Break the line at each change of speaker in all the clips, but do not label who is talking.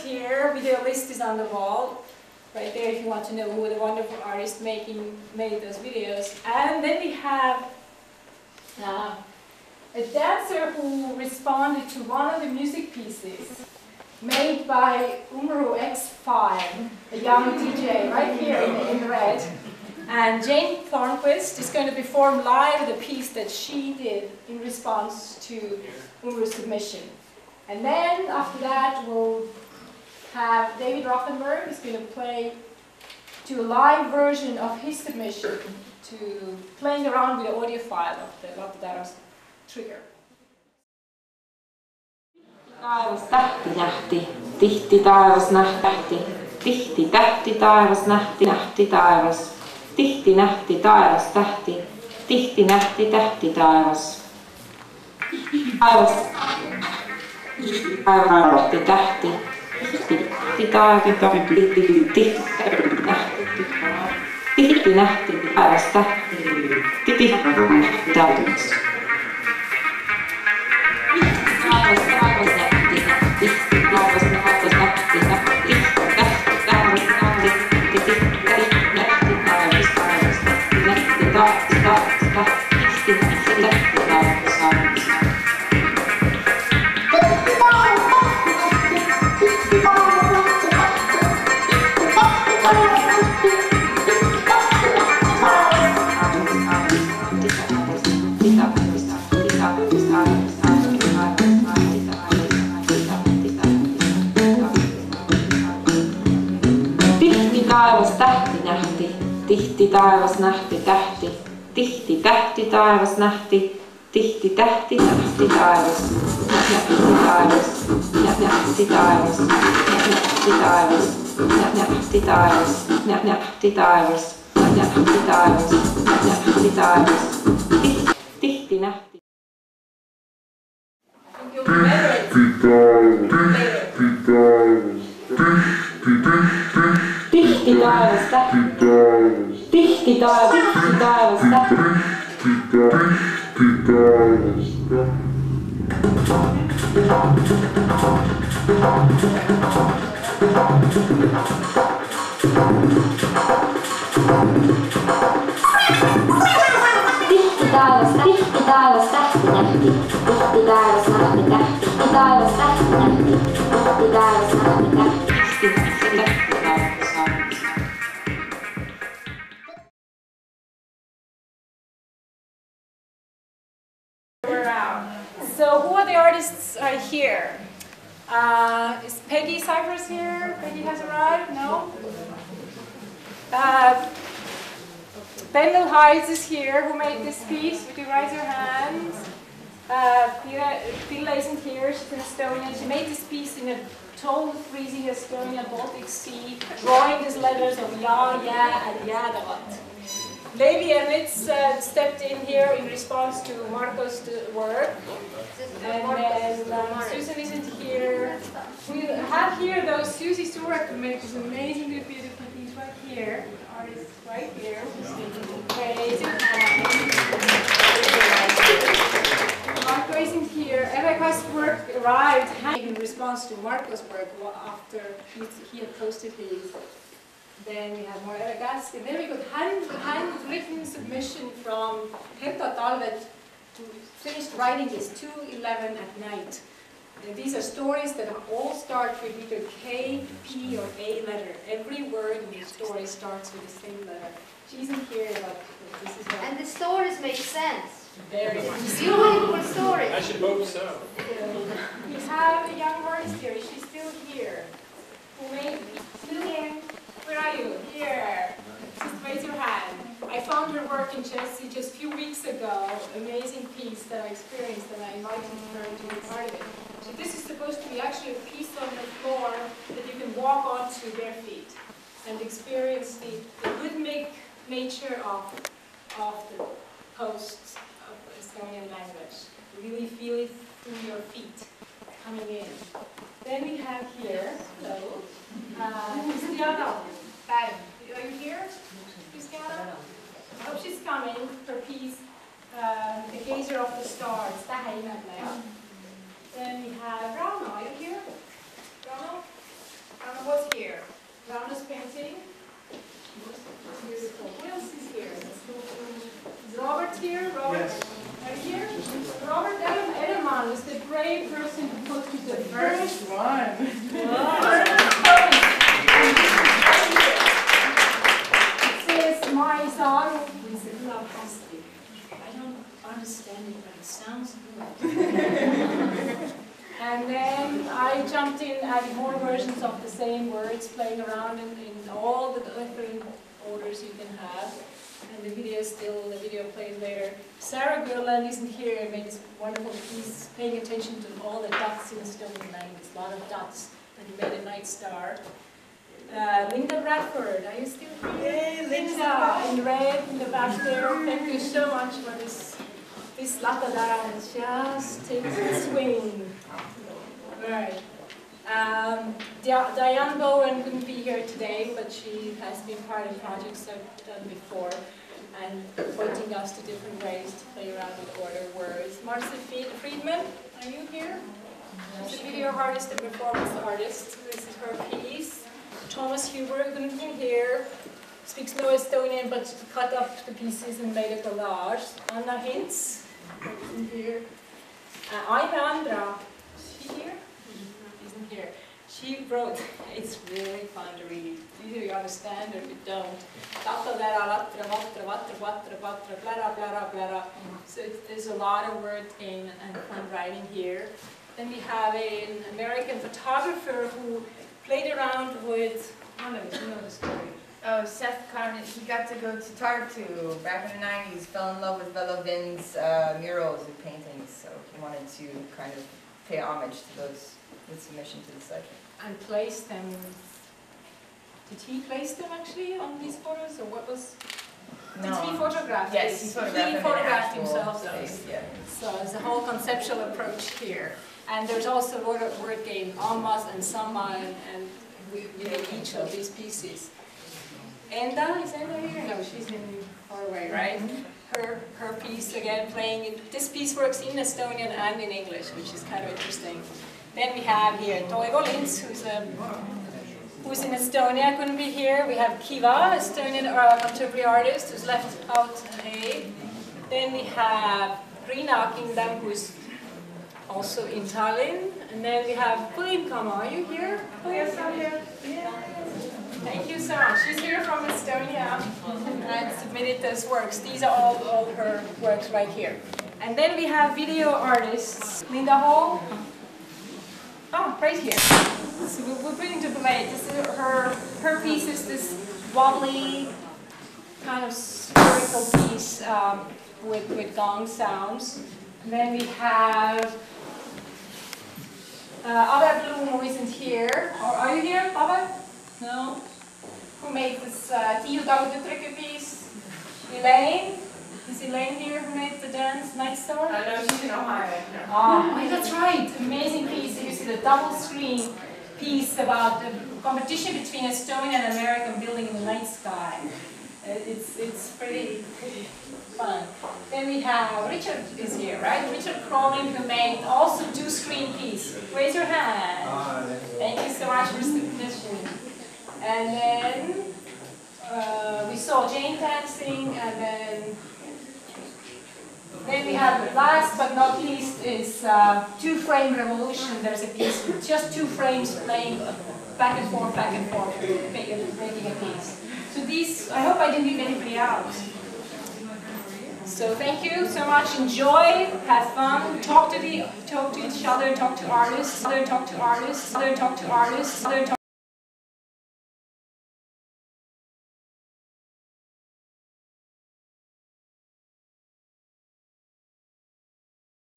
here. Video list is on the wall, right there if you want to know who the wonderful artist made those videos. And then we have a dancer who responded to one of the music pieces made by Umru X5, a young DJ, right here in red. And Jane Thornquist is going to perform live the piece that she did in response to Umru's submission. And then after that, we'll have David Rothenberg who's going to do a live version of his submission to playing around with the audio file of the Latatara's trigger.
Taivas tähti nähti, tihti taivas nähti, tihti tähti taivas nähti taivas, tihti nähti taivas tähti, tihti nähti tähti taivas. Taivas nähti tähti, tihti taivas tihti nähti taivas tähti, tihti nähti taivas. Tihti taivas nähti tähti, tihti tähti taivas nähti, tihti tähti nähti taivas, nähti taivas, nähti taivas, nähti taivas, nähti taivas, nähti taivas, nähti taivas, nähti taivas, tihti nähti. Tihti taivas tähti, tihti taivas tähti. Tihti taivas tähti nähti, tihti taivas nähti tähti, tihti taivas tähti nähti, tihti taivas nähti tähti.
So who are the artists here? Is Peggy Cyphers here? Peggy has arrived? No? Ben Hides is here, who made this piece. Would you raise your hands? Pilla isn't here, she's an Estonian. She made this piece in a total freezing Estonian Baltic Sea, drawing these letters of Ya, Ya, and Jäädavat. Levi Ernitz stepped in here in response to Marco's work. And then Susan isn't here. We have here though Susie Stewart who made this amazingly beautiful piece right here. The artist right here. Raise your hand. Marco isn't here. Rebecca's work arrived in response to Marco's work after he had posted his. Then we have more Rebecca's. And then we got handwritten submission from Herta Talvet, who finished writing this 2:11 at night. And these are stories that all start with either K, P, or A letter. Every word in the story starts with the same letter. She isn't here, but this is what.
And the stories make sense.
Very nice.
Beautiful stories.
I should hope so.
We have a young artist here. She's still here. Who made still here? Where are you? Here. Just raise your hand. I found her work in Chelsea just a few weeks ago. Amazing piece that I experienced, and I invited her to be part of it. So this is supposed to be actually a piece on the floor that you can walk onto bare feet and experience the rhythmic nature of the posts of the Estonian language. Really feel it through your feet coming in. Then we have here, hello, Christiana. Are you here, Christiana? Oh, she's coming. Her piece, The Gazer of the Stars. Then we have Rauno. Are you here? Rauno? brave person who put the first
one.
It says my song is fantastic. I don't understand it, but it sounds good. And then I jumped in, added more versions of the same words, playing around in all the different orders you can have. And the video plays later. Sarah Gurland isn't here and made this wonderful piece, paying attention to all the dots in Estonian language. A lot of dots, and he made a night star. Linda Bradford, are you still here?
Yay,
Linda, in red in the back there. Thank you so much for this Latatara. Just takes a swing. Right. Diane Bowen couldn't be here today, but she has been part of projects I've done before and pointing us to different ways to play around with order words. Marcy Friedman, are you here? She's a video artist and performance artist. This is her piece. Thomas Huber couldn't be here. Speaks no Estonian, but cut up the pieces and made a collage. Anna Hintz, isn't here. I'm Andra. Is she here? Isn't here. She wrote, it's really fun to read. Either you understand or you don't. So there's a lot of word game and fun writing here. Then we have an American photographer who played around with, I don't know if you know the story.
Oh, Seth Carney, he got to go to Tartu back in the 90s, fell in love with Velovin's murals and paintings, so he wanted to kind of pay homage to those with submission to the site.
And place them. Did he place them actually on these photos, or what was?
No.
Did he photograph?
Yes,
this?
he photographed
himself.
Space, yeah.
So it's a whole conceptual approach here. And there's also a word game, ammas and samma, and within each of these pieces. Enda, is Enda here? No, she's in far away, right? Her piece again playing. This piece works in Estonian and in English, which is kind of interesting. Then we have here Toivo Lints, who's in Estonia, couldn't be here. We have Kiva, Estonian contemporary artist, who's left out today. Then we have Rina Kingdom, who's also in Tallinn. And then we have Põlkama. Are you here?
Yes, I'm here.
Thank you so much. She's here from Estonia and submitted those works. These are all her works right here. And then we have video artists. Linda Hall. Oh, right here. So we're bringing to play. This is her piece is this wobbly kind of spherical piece with gong sounds. And then we have Ave Bloom, who isn't here. Or are you here, Ave? No? Who made this Tiiu Taudutütreke piece? Elaine? Is Elaine here who made the dance Night Star?
No, she's in Ohio.
Oh, that's right. Amazing piece. This is a double screen piece about the competition between Estonian and American building in the night sky. It's pretty fun. Then we have Richard is here, right? Richard Crowley, who made also two-screen piece. Raise your hand. Thank you so much for submission. And then we saw Jane dancing, and then we have, last but not least, is Two-Frame Revolution. There's a piece with just 2 frames playing back and forth, making a piece. So these, I hope I didn't leave anybody out. So thank you so much. Enjoy, have fun, talk to each other, talk to artists, talk to artists, talk to artists,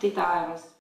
taevas.